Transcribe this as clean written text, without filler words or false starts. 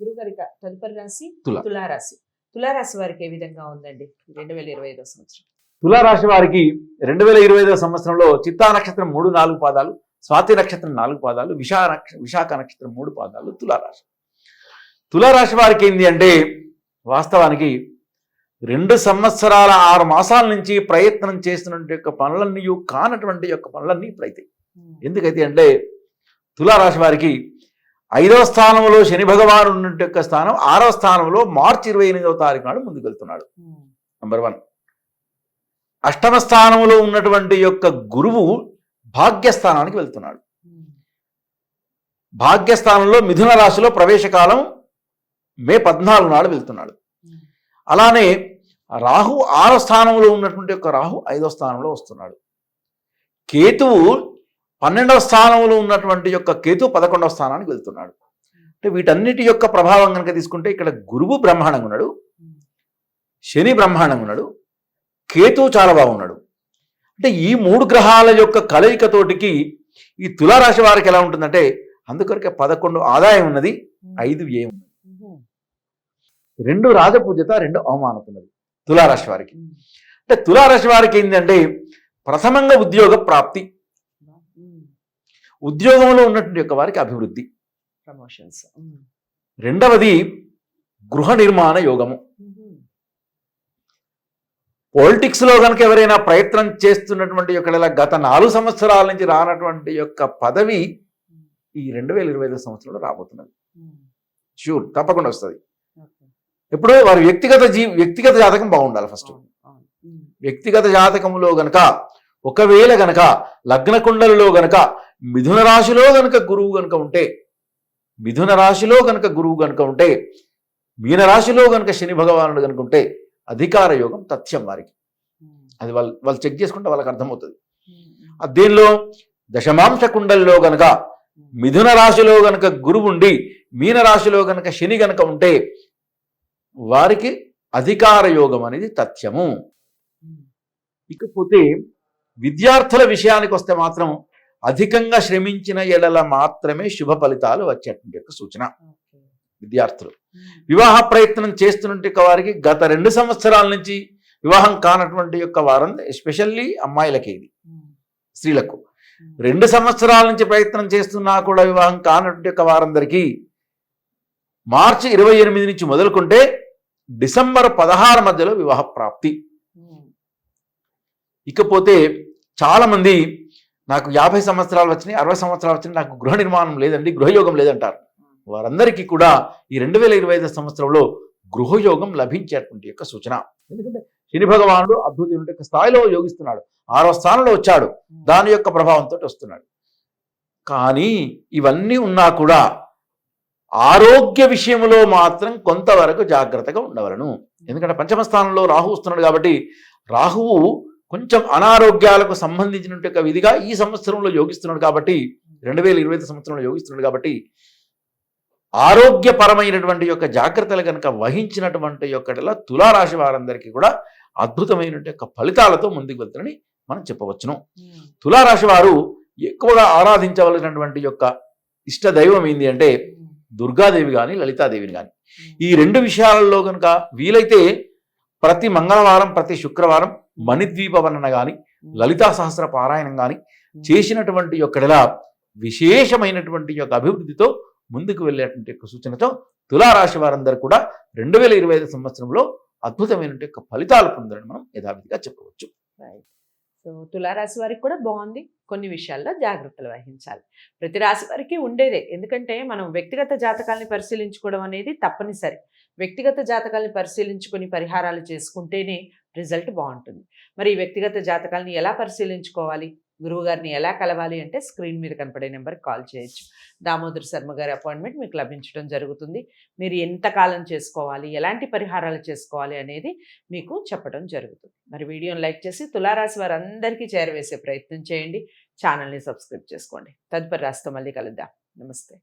గురుగారి తదుపరి రాశి తుల. తులారాశి. తులారాశి వారికి ఏ విధంగా ఉందండి 2025 సంవత్సరం? తులారాశి వారికి 2025 సంవత్సరంలో చిత్తా నక్షత్రం 3-4 పాదాలు, స్వాతి నక్షత్రం 4 పాదాలు, విశాఖ నక్షత్రం 3 పాదాలు తులారాశి. తులారాశి వారికి ఏంటి అంటే వాస్తవానికి 2 సంవత్సరాల 6 మాసాల నుంచి ప్రయత్నం చేస్తున్నటువంటి యొక్క పనులన్నీ కానటువంటి యొక్క పనులన్నీ ఇప్పుడైతాయి. ఎందుకైతే అంటే తులారాశి వారికి 5వ స్థానంలో శని భగవాను ఉన్నటువంటి యొక్క స్థానం, 6వ స్థానంలో మార్చి 28వ తారీఖు నాడు ముందుకు వెళ్తున్నాడు. నంబర్ 1. 8వ స్థానంలో ఉన్నటువంటి యొక్క గురువు భాగ్యస్థానానికి వెళ్తున్నాడు. భాగ్యస్థానంలో మిథున రాశిలో ప్రవేశకాలం మే 14 నాడు వెళ్తున్నాడు. అలానే రాహు 6వ స్థానంలో ఉన్నటువంటి యొక్క రాహు 5వ స్థానంలో వస్తున్నాడు. కేతువు 12వ స్థానంలో ఉన్నటువంటి యొక్క కేతు 11వ స్థానానికి వెళ్తున్నాడు. అంటే వీటన్నిటి యొక్క ప్రభావం కనుక తీసుకుంటే ఇక్కడ గురువు బ్రహ్మాండంగా ఉన్నాడు, శని బ్రహ్మాండంగా ఉన్నాడు, కేతువు చాలా బాగున్నాడు. అంటే ఈ 3 గ్రహాల యొక్క కలయికతోటికి ఈ తులారాశి వారికి ఎలా ఉంటుందంటే అందుకొరకే 11 ఆదాయం ఉన్నది, 5 వ్యయం ఉన్నది, 2 రాజపూజ్యత, 2 అవమానత ఉన్నది తులారాశి వారికి. అంటే తులారాశి వారికి ఏంటంటే ప్రథమంగా ఉద్యోగ ప్రాప్తి, ఉద్యోగంలో ఉన్నటువంటి యొక్క వారికి అభివృద్ధి, ప్రమోషన్స్. రెండవది గృహ నిర్మాణ యోగము. పాలిటిక్స్లో కనుక ఎవరైనా ప్రయత్నం చేస్తున్నటువంటి యొక్క గత 4 సంవత్సరాల నుంచి రానటువంటి యొక్క పదవి ఈ 2025 సంవత్సరంలో రాబోతున్నది. షూర్, తప్పకుండా వస్తుంది. ఎప్పుడో వారి వ్యక్తిగత జాతకం బాగుండాలి. ఫస్ట్ వ్యక్తిగత జాతకంలో గనక ఒకవేళ గనక లగ్న కుండలిలో గనక మిథున రాశిలో గనక గురువు గనక ఉంటే, మిథున రాశిలో గనక గురువు గనక ఉంటే, మీనరాశిలో గనక శని భగవానుడు గనుక ఉంటే అధికార యోగం తథ్యం వారికి. అది వాళ్ళు చెక్ చేసుకుంటే వాళ్ళకి అర్థమవుతుంది. దీనిలో దశమాంశ కుండలిలో గనక మిథున రాశిలో గనక గురువు ఉండి మీనరాశిలో గనక శని గనక ఉంటే వారికి అధికార యోగం అనేది తథ్యము. ఇకపోతే విద్యార్థుల విషయానికి వస్తే మాత్రం అధికంగా శ్రమించిన ఎడల మాత్రమే శుభ ఫలితాలు వచ్చేటువంటి యొక్క సూచన. విద్యార్థులు వివాహ ప్రయత్నం చేస్తున్నటువంటి వారికి గత 2 సంవత్సరాల నుంచి వివాహం కానటువంటి యొక్క వారం, ఎస్పెషల్లీ అమ్మాయిలకి, ఇది స్త్రీలకు 2 సంవత్సరాల నుంచి ప్రయత్నం చేస్తున్నా కూడా వివాహం కానటువంటి యొక్క వారందరికీ మార్చి 28 నుంచి మొదలుకుంటే డిసెంబర్ 16 మధ్యలో వివాహ ప్రాప్తి. ఇకపోతే చాలామంది నాకు 50 సంవత్సరాలు వచ్చినాయి, 60 సంవత్సరాలు వచ్చినాయి, నాకు గృహ నిర్మాణం లేదండి, గృహయోగం లేదంటారు. వారందరికీ కూడా ఈ 2025 సంవత్సరంలో గృహయోగం లభించేటువంటి యొక్క సూచన. ఎందుకంటే శని భగవానుడు అద్భుతమైన యొక్క స్థాయిలో యోగిస్తున్నాడు, 6వ స్థానంలో వచ్చాడు, దాని యొక్క ప్రభావంతో వస్తున్నాడు. కానీ ఇవన్నీ ఉన్నా కూడా ఆరోగ్య విషయంలో మాత్రం కొంతవరకు జాగ్రత్తగా ఉండవలను. ఎందుకంటే పంచమ స్థానంలో రాహు వస్తున్నాడు కాబట్టి రాహువు కొంచెం అనారోగ్యాలకు సంబంధించినటువంటి విధిగా ఈ సంవత్సరంలో యోగిస్తున్నాడు కాబట్టి 2025 సంవత్సరంలో యోగిస్తున్నాడు కాబట్టి ఆరోగ్యపరమైనటువంటి యొక్క జాగ్రత్తలు కనుక వహించినటువంటి యొక్క తులారాశి వారందరికీ కూడా అద్భుతమైనటువంటి యొక్క ఫలితాలతో ముందుకు వెళ్తారని మనం చెప్పవచ్చును. తులారాశి వారు ఎక్కువగా ఆరాధించవలసినటువంటి యొక్క ఇష్ట దైవం ఏంటి అంటే దుర్గాదేవి కానీ లలితాదేవిని కానీ. ఈ 2 విషయాలలో కనుక వీలైతే ప్రతి మంగళవారం, ప్రతి శుక్రవారం మణిద్వీప వర్ణన కానీ లలితా సహస్ర పారాయణం కానీ చేసినటువంటి యొక్క విశేషమైనటువంటి యొక్క అభివృద్ధితో ముందుకు వెళ్ళేటువంటి యొక్క సూచనతో తులారాశి వారందరూ కూడా 2025 సంవత్సరంలో అద్భుతమైనటువంటి యొక్క ఫలితాలు పొందాలని మనం యథావిధిగా చెప్పవచ్చు. సో తులారాశి వారికి కూడా బాగుంది, కొన్ని విషయాల్లో జాగ్రత్తలు వహించాలి. ప్రతి రాశి వారికి ఉండేదే. ఎందుకంటే మనం వ్యక్తిగత జాతకాలని పరిశీలించుకోవడం అనేది తప్పనిసరి. వ్యక్తిగత జాతకాలని పరిశీలించుకొని పరిహారాలు చేసుకుంటేనే రిజల్ట్ బాగుంటుంది. మరి ఈ వ్యక్తిగత జాతకాలని ఎలా పరిశీలించుకోవాలి, గురువుగారిని ఎలా కలవాలి అంటే స్క్రీన్ మీద కనపడే నెంబర్కి కాల్ చేయొచ్చు. దామోదర్ శర్మ గారి అపాయింట్మెంట్ మీకు లభించడం జరుగుతుంది. మీరు ఎంతకాలం చేసుకోవాలి, ఎలాంటి పరిహారాలు చేసుకోవాలి అనేది మీకు చెప్పడం జరుగుతుంది. మరి వీడియోని లైక్ చేసి తులారాశి వారందరికీ చేరవేసే ప్రయత్నం చేయండి. ఛానల్ని సబ్స్క్రైబ్ చేసుకోండి. తదుపరి రాశితో మళ్ళీ కలుద్దాం. నమస్తే.